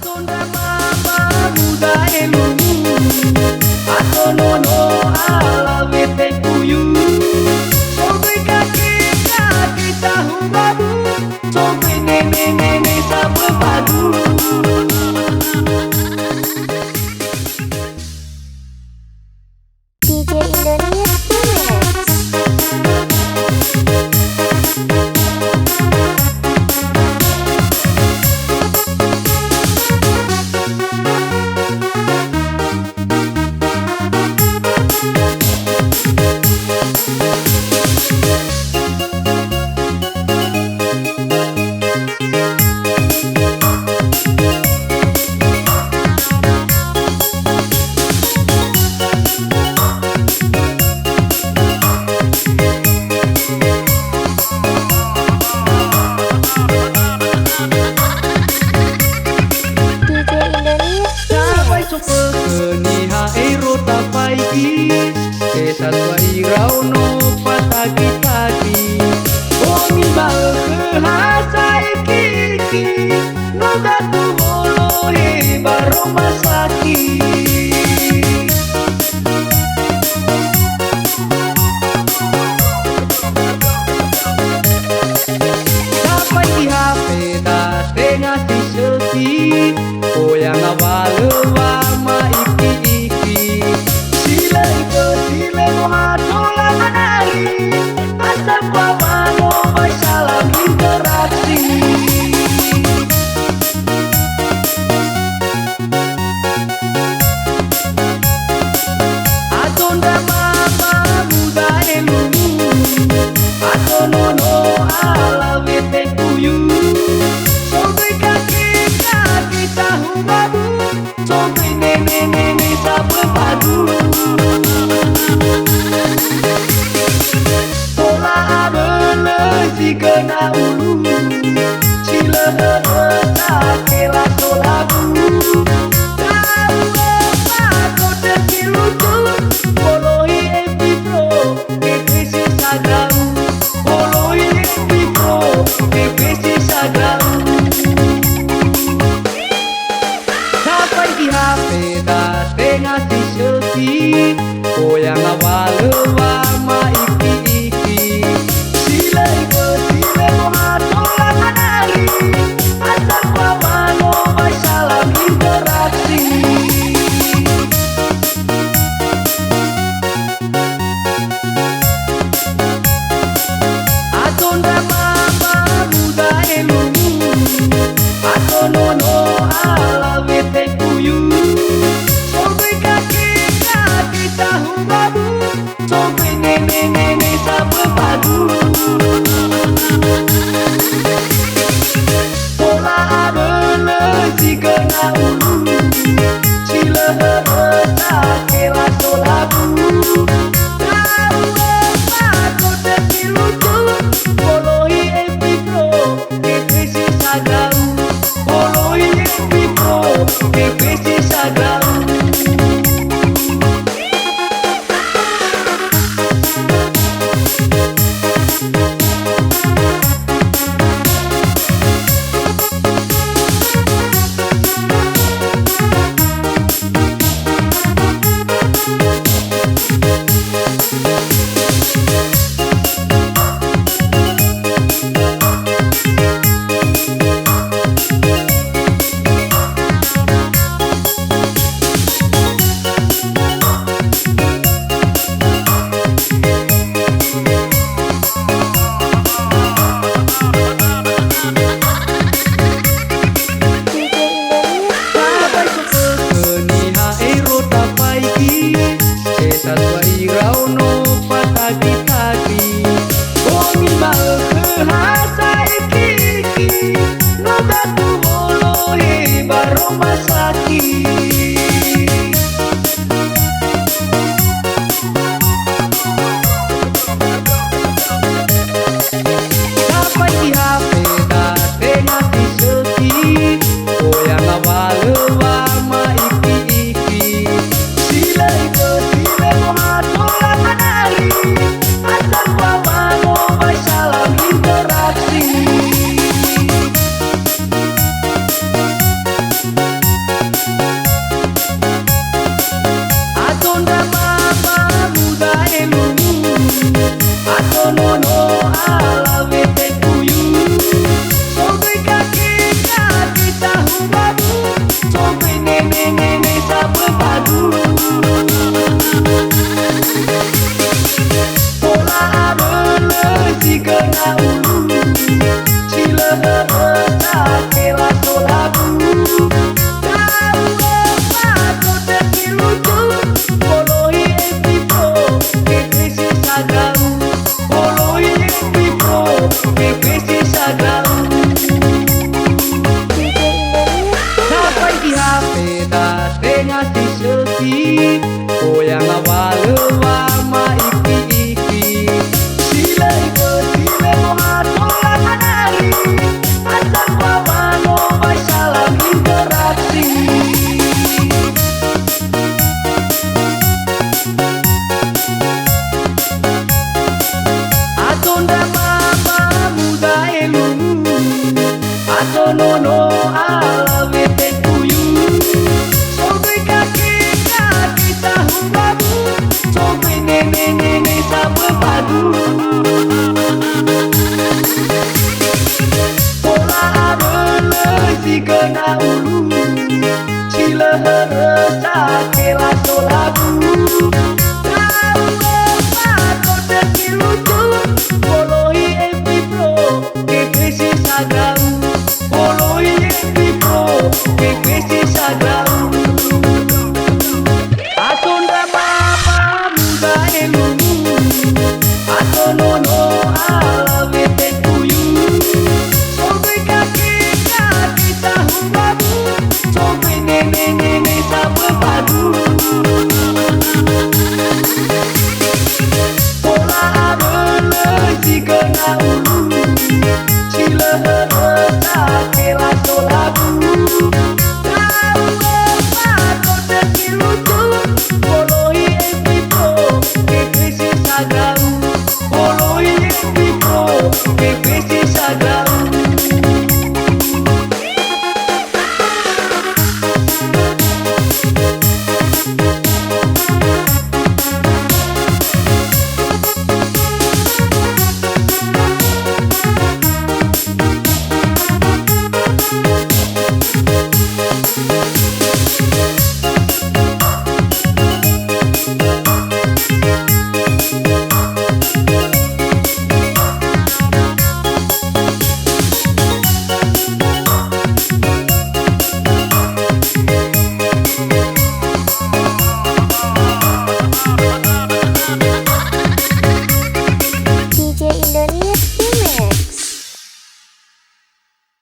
Atonda mama muda elumu Atonono ala vete kuyu Sobe kaki kaki tahu babu Sobe nene nene sabe padu DJ Indonesia Rauno patagi tagi Omi bal kehasai kiki Noga tu bolo baro masaki Dapat di HP das tengah di seki Oh yang awal lama iki-iki Sila iko sila mohatola manali Asap wamano masalah interaksi Atonda mama muda elumu Atonono ala vete kuyu Sobe kaki kaki tahu babu Sobe nene nene sabe padu Tola abele si kena ulu Sila tak kela tolabu Tahu apa kau terkilutu Polohi epi pro Ekrisi sagau Polohi epi pro Ekrisi sagau Sampai di HP das tengah di seki Oh yang awal lama iki-iki Sila iko sila mohatola manali Asal wamano masalah interaksi Atonda mama muda elumu Atonono ala vete kuyu Sobe kaki kaki tahu babu Sobe nene nene sabe padu Tola abele si kena ulu Sila tak kela tolabu Tahu apa kau terkilutu Polohi epi pro Ekrisi sagau Polohi epi pro Ekrisi sagau Rauno patagi tagi Omi bal kehasai kiki Noga tu bolo baro masaki Dapat di HP das tengah di seki Oh yang awal lama iki-iki Sila iko sila mohatola manali Asal wamano masalah interaksi Atonda mama muda elumu, atonono ala vete kuyu. Sobe kaki kaki tahu babu, sobe nene nene sabe padu. Pola abele si kena ulu, sila berasa kela solabu. Tahu apa kau terkilucu, poloi epipo, kekrisi sagau. Poloi epipo, kekrisi sagau. Sampai di HP das dengan si seki, goyang awal wama iki. Sila iko sila matola manari, asal wawano masalah interaksi. Atonda mama muda elumu, atonono ala vete kuyu. Sobe kaki kaki tahu babu, sobe nene nene sabe padu. Pola abele si kena ulu, sila heresa kela solabu. Tahu apa kau terkilucu, poloi epipro, kekrisi sagau. Poloi epipro, kekrisi sagau. Atonda mama muda elumu, atonono ala vete kuyu. Sobe kaki kaki tahu babu, sobe nene nene sabe padu.